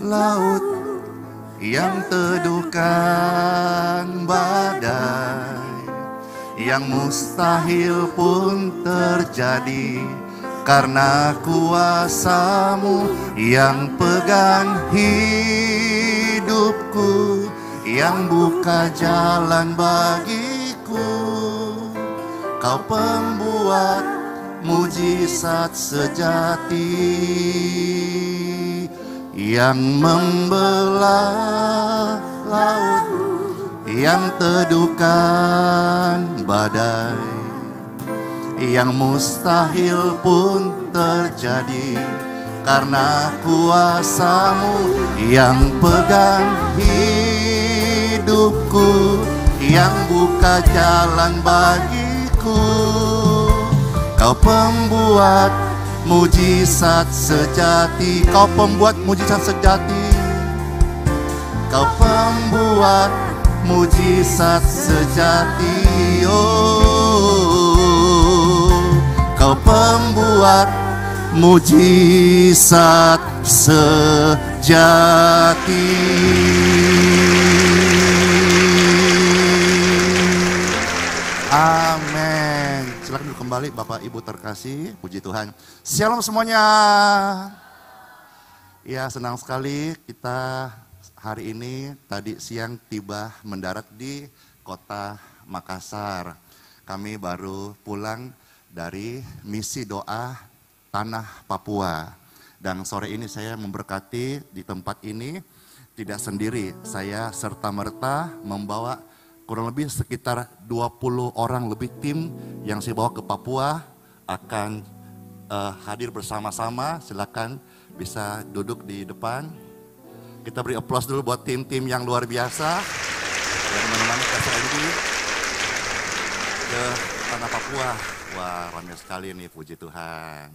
laut yang teduhkan badai, yang mustahil pun terjadi karena kuasa-Mu yang pegang hidupku, yang buka jalan bagiku. Kau pembuat mujizat sejati yang membelah laut, yang teduhkan badai, yang mustahil pun terjadi karena kuasa-Mu yang pegang hidupku, yang buka jalan bagiku. Kau pembuat mujizat sejati, Kau pembuat mujizat sejati, Kau pembuat mujizat sejati. Oh, Kau pembuat mujizat sejati. Amin. Silakan duduk kembali Bapak Ibu terkasih, puji Tuhan. Shalom semuanya. Ya, senang sekali kita hari ini tadi siang tiba mendarat di kota Makassar. Kami baru pulang dari misi doa Tanah Papua. Dan sore ini saya memberkati di tempat ini tidak sendiri. Saya serta-merta membawa kurang lebih sekitar 20 orang lebih tim yang saya bawa ke Papua akan hadir bersama-sama. Silakan bisa duduk di depan. Kita beri aplaus dulu buat tim-tim yang luar biasa yang menemani Pastor Andy ke Tanah Papua. Wah, ramai sekali nih, puji Tuhan.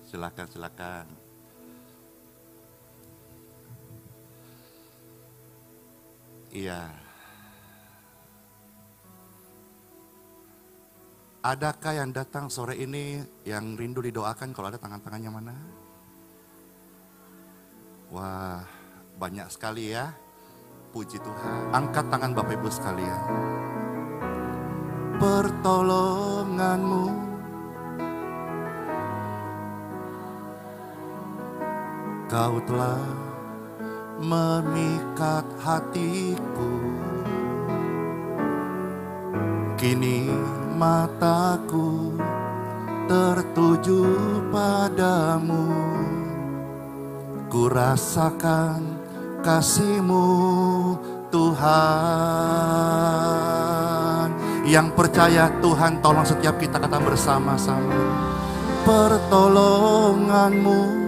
Silakan. Iya. Adakah yang datang sore ini yang rindu didoakan? Kalau ada, tangan-tangannya mana? Wah, banyak sekali ya. Puji Tuhan. Angkat tangan Bapak Ibu sekalian. Pertolongan-Mu Kau telah memikat hatiku, kini mataku tertuju padamu. Ku rasakan kasih-Mu Tuhan. Yang percaya Tuhan tolong setiap kita kata bersama-sama. Pertolongan-Mu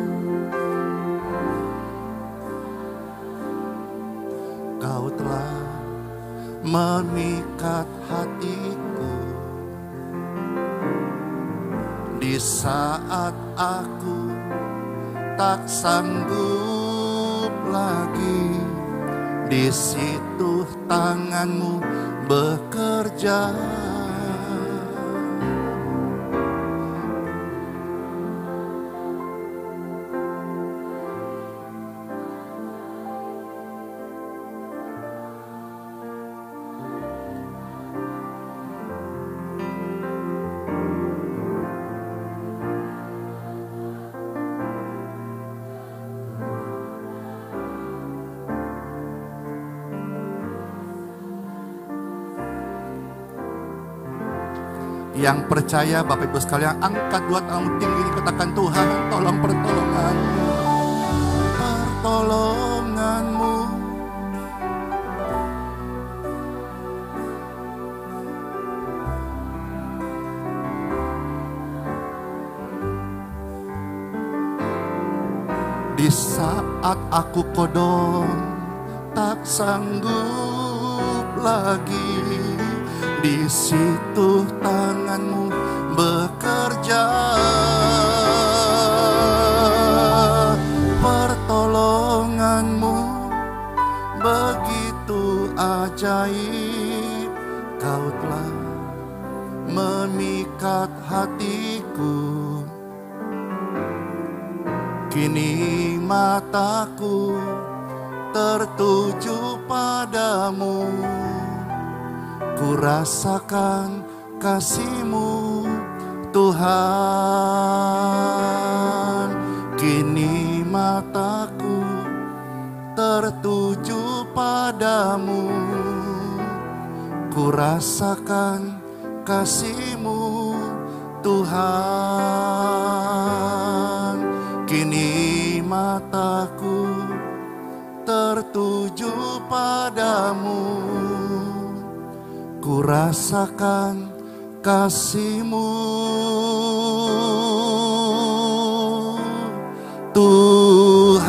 Kau telah memikat hatiku di saat aku tak sanggup lagi. Di situ tangan-Mu bekerja. Yang percaya Bapak Ibu sekalian, angkat dua tangan tinggi, katakan Tuhan tolong pertolongan-Mu. Pertolongan-Mu di saat aku kodong tak sanggup lagi. Di situ tangan-Mu bekerja. Pertolongan-Mu begitu ajaib. Kau telah memikat hatiku Kini mataku tertuju padamu, ku rasakan kasih-Mu Tuhan. Kini mataku tertuju padamu, ku rasakan kasih-Mu Tuhan. Kini mataku tertuju padamu, ku rasakan kasih-Mu Tuhan.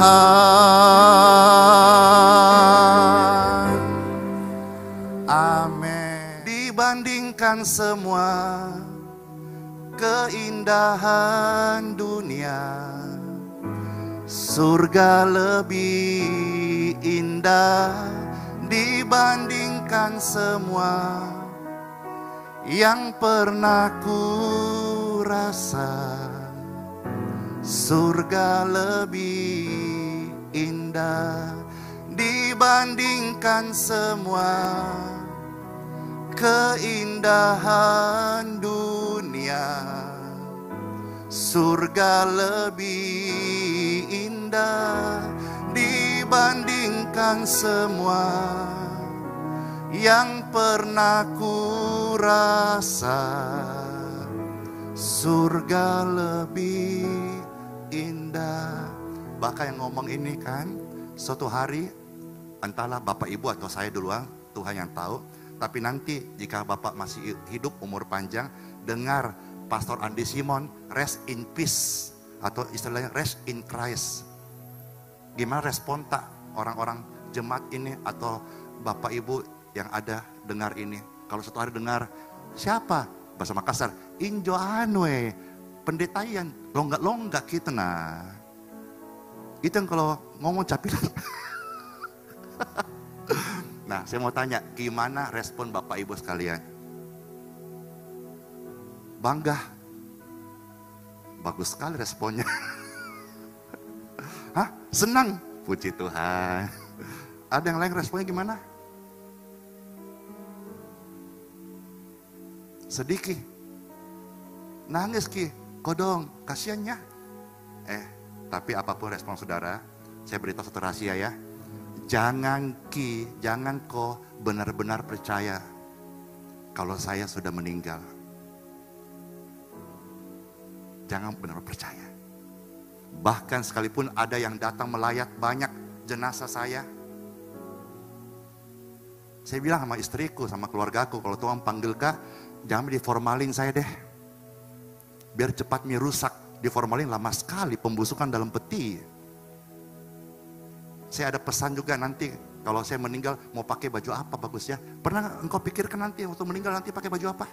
Amin. Dibandingkan semua keindahan dunia, surga lebih indah dibandingkan semua yang pernah ku rasa. Surga lebih indah dibandingkan semua keindahan dunia. Surga lebih indah dibandingkan semua yang pernah ku rasa. Surga lebih indah. Bahkan yang ngomong ini kan, suatu hari entahlah Bapak Ibu atau saya duluan, Tuhan yang tahu. Tapi nanti jika Bapak masih hidup umur panjang, dengar Pastor Andi Simon rest in peace atau istilahnya rest in Christ. Gimana respon tak orang-orang jemaat ini atau Bapak Ibu yang ada dengar ini? Kalau suatu hari dengar, siapa? Bahasa Makassar, Injo Anwe, pendetaian, longgak-longgak gitu nah. Itu yang kalau ngomong capilan. Nah, saya mau tanya, gimana respon Bapak Ibu sekalian? Bangga? Bagus sekali responnya. Hah? Senang? Puji Tuhan. Ada yang lain responnya gimana? Sedih Ki, nangis Ki, kodong, kasihannya. Tapi apapun respon saudara, saya beritahu satu rahasia ya. Jangan Ki, jangan kau benar-benar percaya kalau saya sudah meninggal. Jangan benar percaya. Bahkan sekalipun ada yang datang melayat banyak jenazah saya bilang sama istriku, sama keluargaku, kalau Tuhan panggil Kak, jangan diformalin saya deh. Biar cepat mie rusak. Diformalin lama sekali, pembusukan dalam peti. Saya ada pesan juga nanti, kalau saya meninggal mau pakai baju apa bagus ya. Pernah engkau pikirkan nanti waktu meninggal nanti pakai baju apa?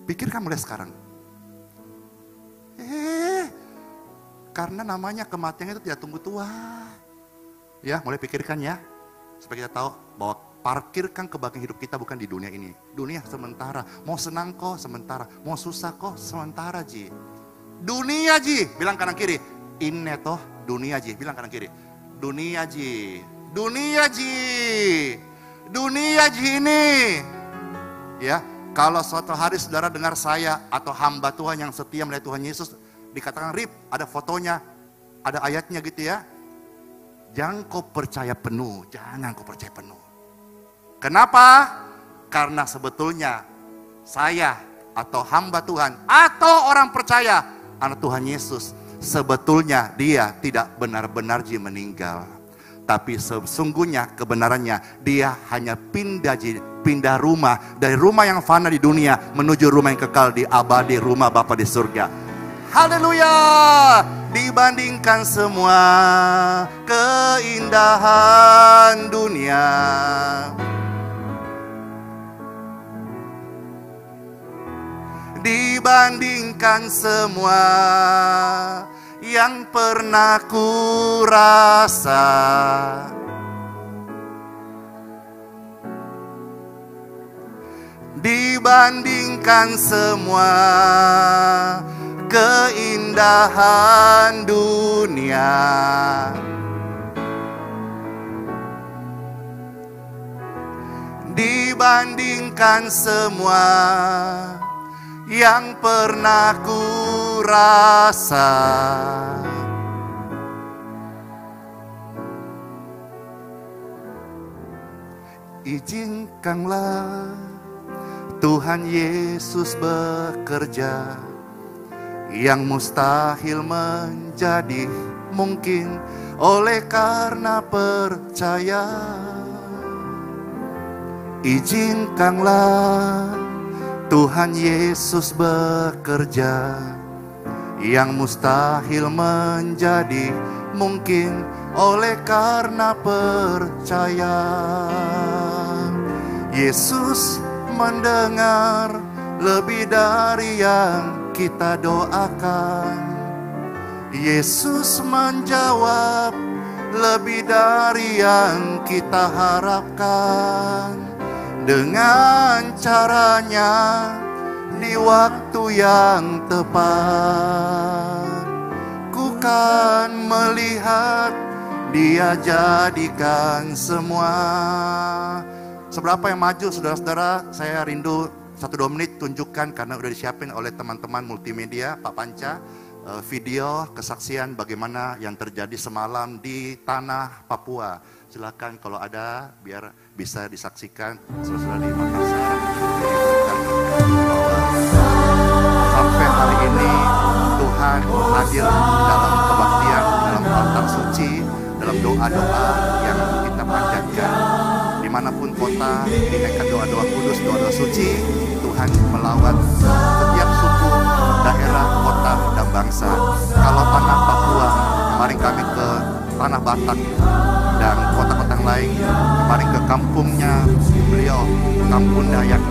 Pikirkan mulai sekarang. Karena namanya kematian itu tidak tunggu tua. Ya, mulai pikirkan ya. Supaya kita tahu bahwa parkirkan kebahagiaan hidup kita bukan di dunia ini. Dunia sementara. Mau senang kok sementara. Mau susah kok sementara Ji. Dunia Ji. Bilang kanan kiri. Ini toh dunia Ji. Bilang kanan kiri. Dunia Ji. Dunia Ji. Dunia Ji ini. Ya. Kalau suatu hari saudara dengar saya atau hamba Tuhan yang setia melihat Tuhan Yesus. Dikatakan Rip. Ada fotonya. Ada ayatnya gitu ya. Jangan kau percaya penuh. Jangan kau percaya penuh. Kenapa? Karena sebetulnya saya atau hamba Tuhan atau orang percaya anak Tuhan Yesus, sebetulnya dia tidak benar-benar meninggal. Tapi sesungguhnya kebenarannya dia hanya pindah rumah dari rumah yang fana di dunia menuju rumah yang kekal di abadi, rumah Bapa di surga. Haleluya! Dibandingkan semua keindahan dunia, dibandingkan semua yang pernah ku rasa, dibandingkan semua keindahan dunia. Dibandingkan semua yang pernah ku rasa, izinkanlah Tuhan Yesus bekerja, yang mustahil menjadi mungkin oleh karena percaya. Izinkanlah Tuhan Yesus bekerja, yang mustahil menjadi mungkin oleh karena percaya. Yesus mendengar lebih dari yang kita doakan. Yesus menjawab lebih dari yang kita harapkan. Dengan caranya di waktu yang tepat, ku kan melihat Dia jadikan semua. Seberapa yang maju saudara-saudara, saya rindu 1-2 menit tunjukkan, karena udah disiapin oleh teman-teman multimedia, Pak Panca, video kesaksian bagaimana yang terjadi semalam di tanah Papua. Silakan kalau ada, biar bisa disaksikan saudara di Makassar. Sampai hari ini Tuhan hadir dalam kebaktian, dalam altar suci, dalam doa-doa yang kita panjatkan. Dimanapun kota, dinaikkan doa-doa kudus, doa-doa suci, Tuhan melawat setiap suku, daerah, kota, dan bangsa. Kalau tanah Papua, kemarin kami ke tanah Batak dan kota-kota lain, kemarin ke kampungnya beliau, kampung Dayak,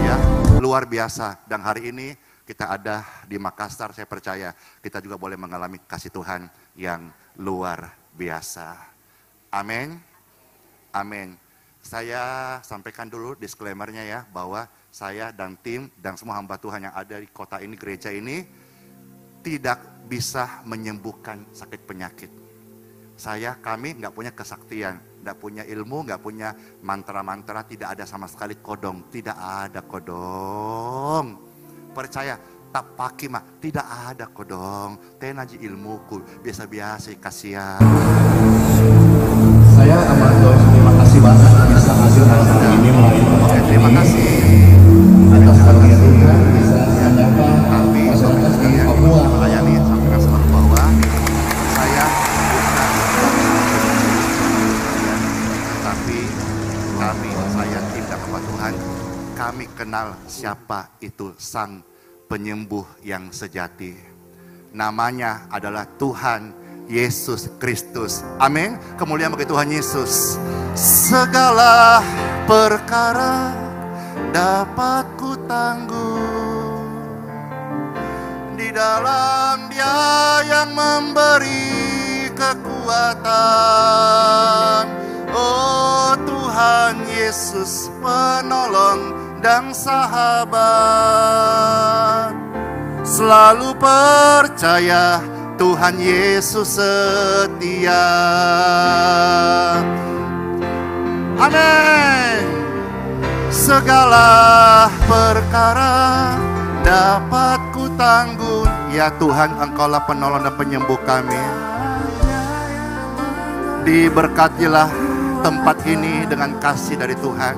ya, luar biasa. Dan hari ini kita ada di Makassar, saya percaya kita juga boleh mengalami kasih Tuhan yang luar biasa. Amin. Amin. Saya sampaikan dulu disclaimer-nya ya, bahwa saya dan tim dan semua hamba Tuhan yang ada di kota ini, gereja ini, tidak bisa menyembuhkan sakit penyakit. Kami nggak punya kesaktian, nggak punya ilmu, nggak punya mantra-mantra, tidak ada sama sekali kodong, tidak ada kodong. Percaya, tak paki mah, tidak ada kodong. Tenaji ilmuku, biasa-biasa, kasihan. Saya amat terima kasih banget bisa hadir hari ini melayani. Terima kasih. Atas karunia Tuhan bisa menyapa Kami masyarakat di yang Papua. melayani, sampaikan selalu bahwa saya bukan tapi saya tim dan hamba Tuhan, kami kenal siapa itu Sang Penyembuh yang sejati. Namanya adalah Tuhan Yesus Kristus. Amin. Kemuliaan bagi Tuhan Yesus. Segala perkara dapat ku tanggung di dalam Dia yang memberi kekuatan. Oh Tuhan Yesus, penolong dan sahabat. Selalu percaya Tuhan Yesus setia. Amin. Segala perkara dapat ku tanggung. Ya Tuhan, Engkaulah penolong dan penyembuh kami. Diberkatilah tempat ini dengan kasih dari Tuhan.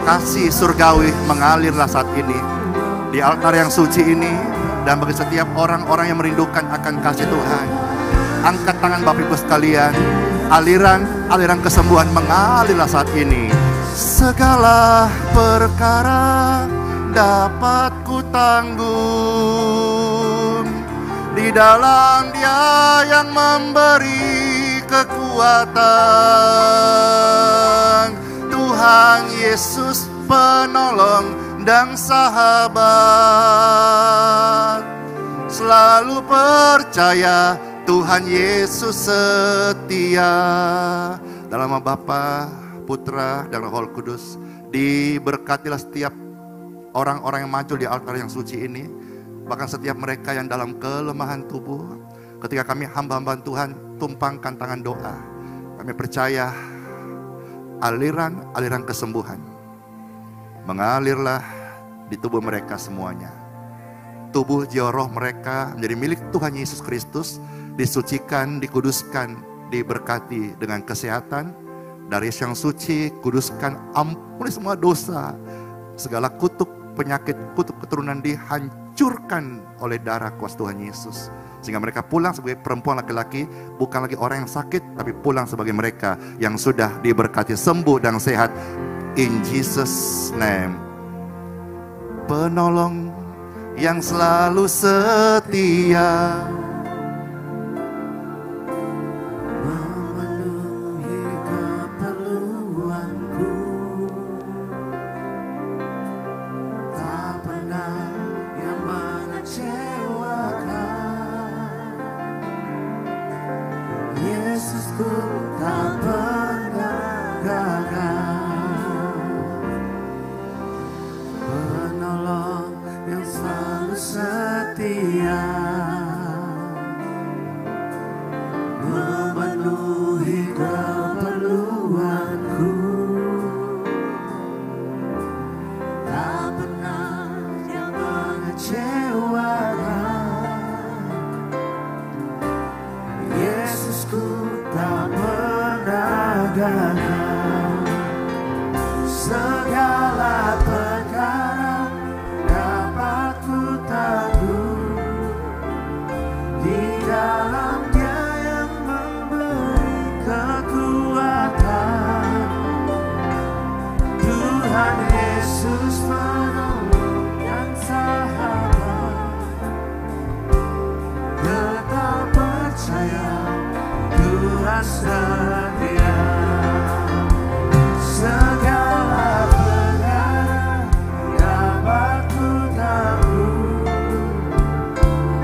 Kasih surgawi mengalirlah saat ini di altar yang suci ini. Dan bagi setiap orang-orang yang merindukan akan kasih Tuhan, angkat tangan Bapak Ibu sekalian. Aliran kesembuhan mengalirlah saat ini. Segala perkara dapat ku tanggung di dalam Dia yang memberi kekuatan. Tuhan Yesus penolong dan sahabat. Selalu percaya Tuhan Yesus setia. Dalam nama Bapa, Putra, dan Roh Kudus, diberkatilah setiap orang-orang yang maju di altar yang suci ini. Bahkan setiap mereka yang dalam kelemahan tubuh, ketika kami hamba-hamba Tuhan tumpangkan tangan doa, kami percaya aliran kesembuhan mengalirlah di tubuh mereka semuanya. Tubuh, jiwa, roh mereka menjadi milik Tuhan Yesus Kristus, disucikan, dikuduskan, diberkati dengan kesehatan dari yang suci, kuduskan, ampuni semua dosa, segala kutuk penyakit, kutuk keturunan dihancurkan oleh darah kuasa Tuhan Yesus. Sehingga mereka pulang sebagai perempuan laki-laki, bukan lagi orang yang sakit, tapi pulang sebagai mereka yang sudah diberkati, sembuh dan sehat. In Jesus' name. Penolong yang selalu setia, memenuhi keperluanku, tak pernah yang mengecewakan. Yesusku tak pernah gagal, penolong yang selalu setia, memenuhi keperluanku, tak pernah yang mengecewakan. Yesusku tak pernah gagal, segala perkara dapat ku tanggung di dalam Dia yang memberi kekuatan. Tuhan Yesus penolong dan sahabat, tetap percaya Tuhan setia. Segala perkara dapat ku tanggung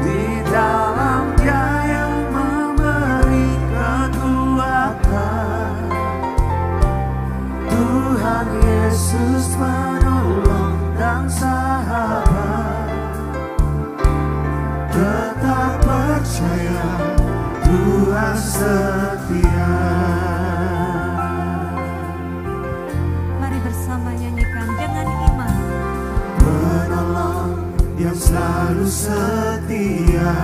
di dalam Dia yang memberi kekuatan. Tuhan Yesus penolong dan sahabat, tetap percaya Tuhan setia. Mari bersama nyanyikan dengan iman. Penolong yang selalu setia,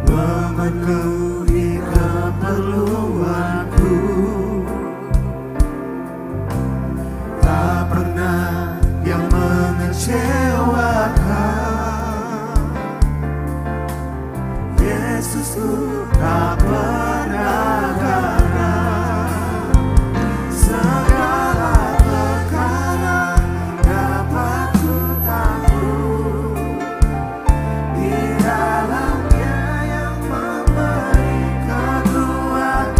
memenuhi keperluanku, tak pernah yang mengecewakan. Yesusku tak pernah gagal, segala perkara dapat ku tanggung di dalam Dia yang memberi kekuatan.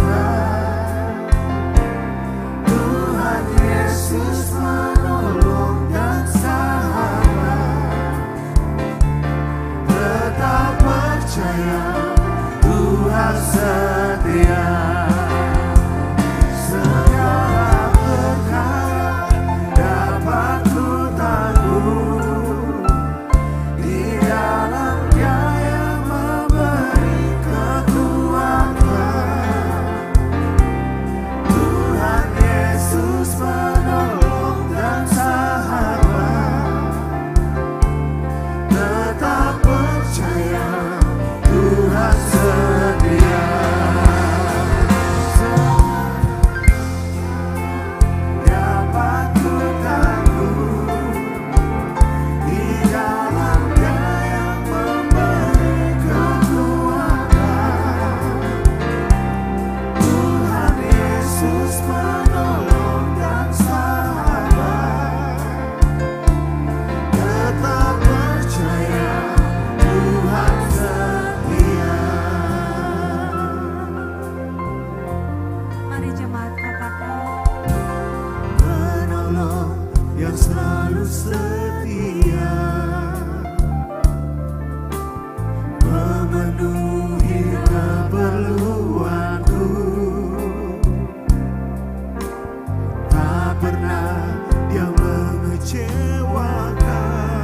Tuhan Yesus menolong dan sahabat, tetap percaya Tuhan setia. Segala perkara dapat ku tanggung di dalam Dia yang memberi kekuatan. Tuhan Yesus penolong dan sahabat, tetap percaya Tuhan setia. Dapat ku tanggung di dalam Dia yang memberi kekuatan. Tuhan Yesus penolong dan sahabat, tetap percaya Tuhan setia. Mari jemaat katakan, Penolong yang selalu setia, memenuhi keperluanku, tak pernah Dia mengecewakan.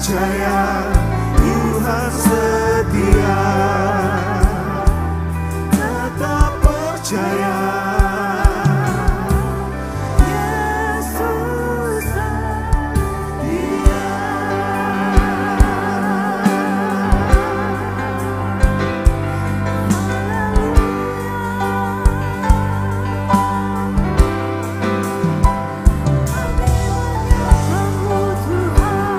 percaya Tuhan setia, tetap percaya Yesus setia. Kami menyerahkanmu Tuhan.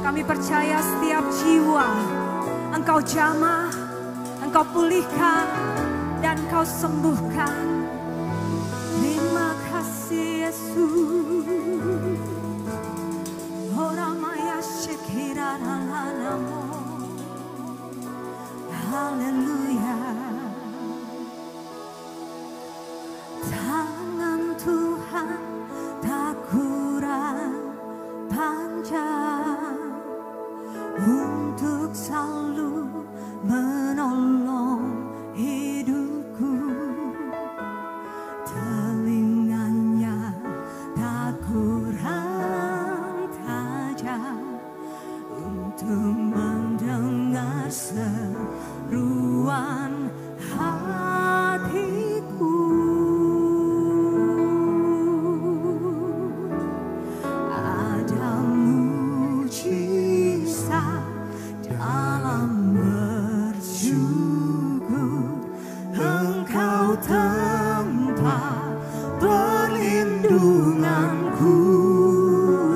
Kami percaya setiap jiwa Engkau jamah, Engkau pulihkan, dan Engkau sembuhkan. Terima kasih Yesus. Oramaya shekiraralamo. Haleluya. Tangan Tuhan tak kurang panjang untuk selalu menolong hidupku. Telinganya tak kurang tajam untuk mendengar seruan hatiku. Ada mujizat dalam bersyukur. Engkau tempat perlindunganku,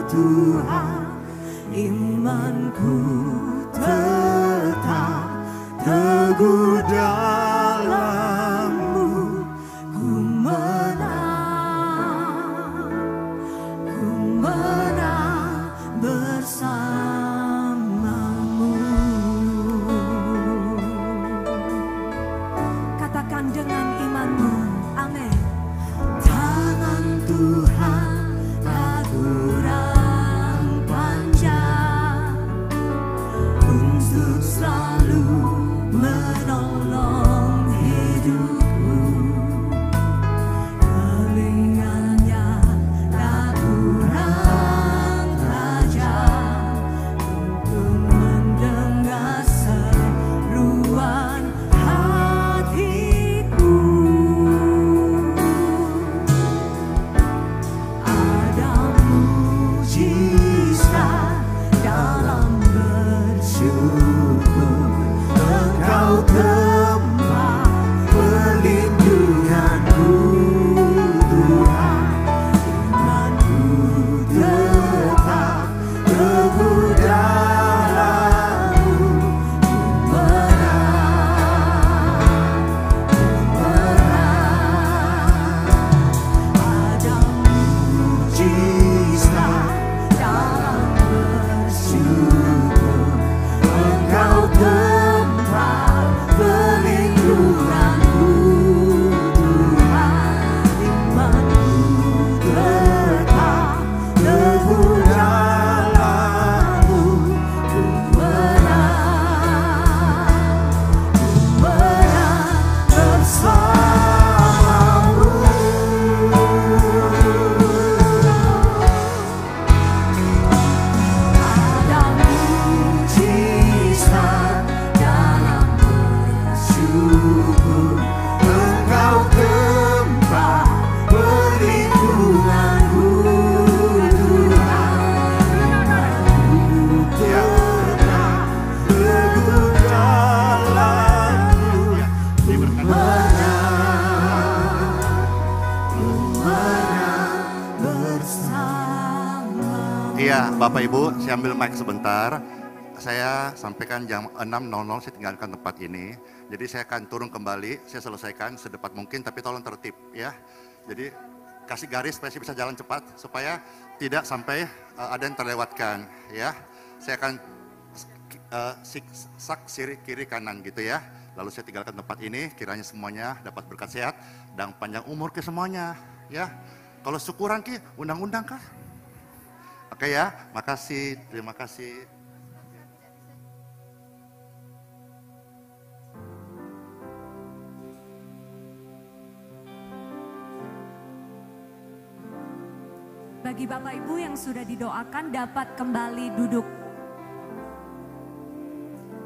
Tuhan. Imanku tetap teguh dalam-Mu. Ku menang bersama-Mu. Katakan dengan imanmu, amin. Tangan Tuhan tak kurang panjang untuk selalu menolong hidupku. Telinganya tak kurang tajam untuk mendengar seruan hatiku. Ada mujizat dalam bersyukur. Engkau tempat perlindunganku, Tuhan. Imanku tetap teguh dalam-Mu. Ku menang. Ada mujizat dalam bersyukur. Engkau tempat perlindunganku, Tuhan. Imanku tetap teguh dalam-Mu. Ku menang bersama-Mu. Ada mujizat dalam bersyukur. Engkau tempat perlindunganku, Tuhan. Imanku tetap teguh dalam-Mu. Ku menang bersama-Mu. Iya, Bapak Ibu, saya ambil mic sebentar. Saya sampaikan jam 6.00 saya tinggalkan tempat ini. Jadi saya akan turun kembali, saya selesaikan sedepat mungkin, tapi tolong tertib ya. Jadi kasih garis supaya saya bisa jalan cepat, supaya tidak sampai ada yang terlewatkan ya. Saya akan siksak kiri kanan gitu ya. Lalu saya tinggalkan tempat ini, kiranya semuanya dapat berkat sehat dan panjang umur ke semuanya ya. Kalau syukuran ki, undang-undang kah? Oke ya, makasih, terima kasih. Bagi Bapak Ibu yang sudah didoakan dapat kembali duduk.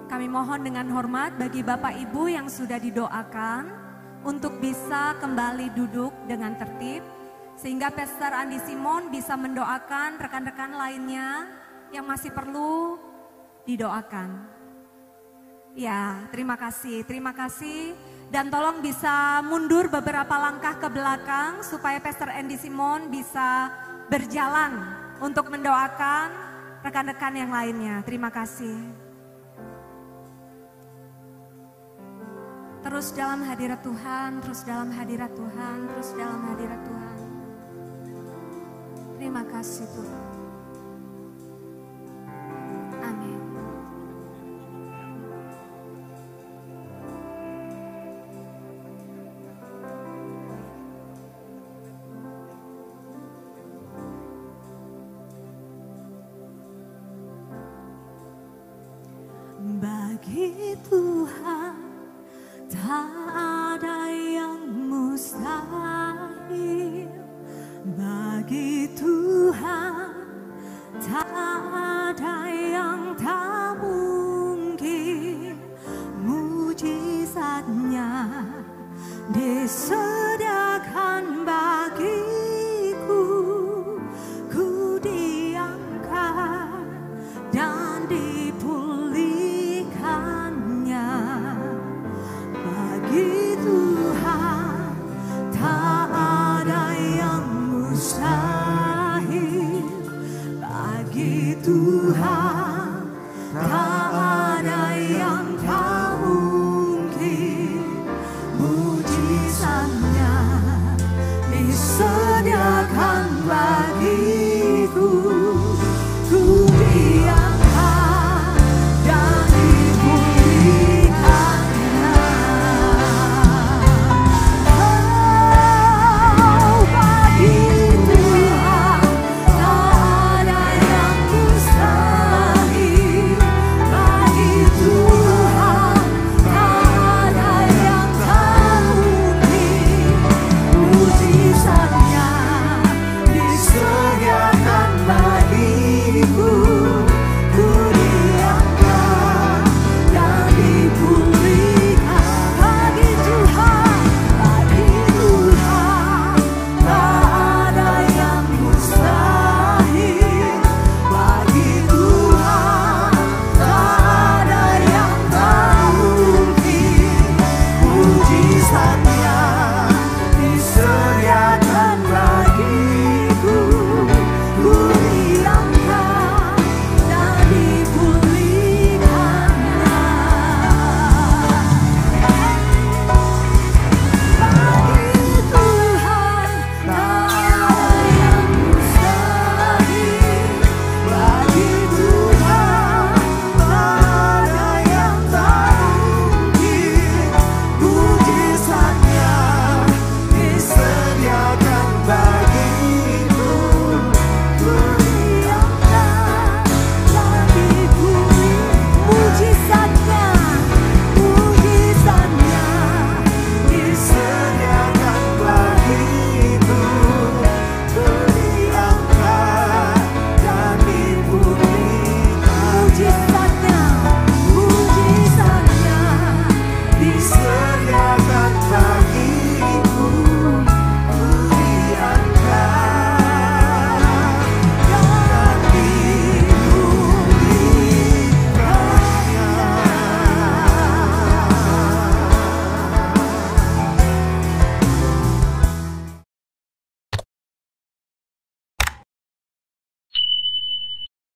Kami mohon dengan hormat bagi Bapak Ibu yang sudah didoakan untuk bisa kembali duduk dengan tertib. Sehingga Pastor Andi Simon bisa mendoakan rekan-rekan lainnya yang masih perlu didoakan. Ya, terima kasih. Dan tolong bisa mundur beberapa langkah ke belakang supaya Pastor Andi Simon bisa berjalan untuk mendoakan rekan-rekan yang lainnya. Terima kasih. Terus dalam hadirat Tuhan, terus dalam hadirat Tuhan, terus dalam hadirat Tuhan. Terima kasih Tuhan. Amin. Bagi Tuhan tak ada yang mustahil. Bagi Tuhan tak ada yang tak mungkin. Mujizatnya disediakan bagiku. Ku diangkat dan dipulihkannya. Bagi Tuhan tak ada yang mustahil. Bagi Tuhan tak ada yang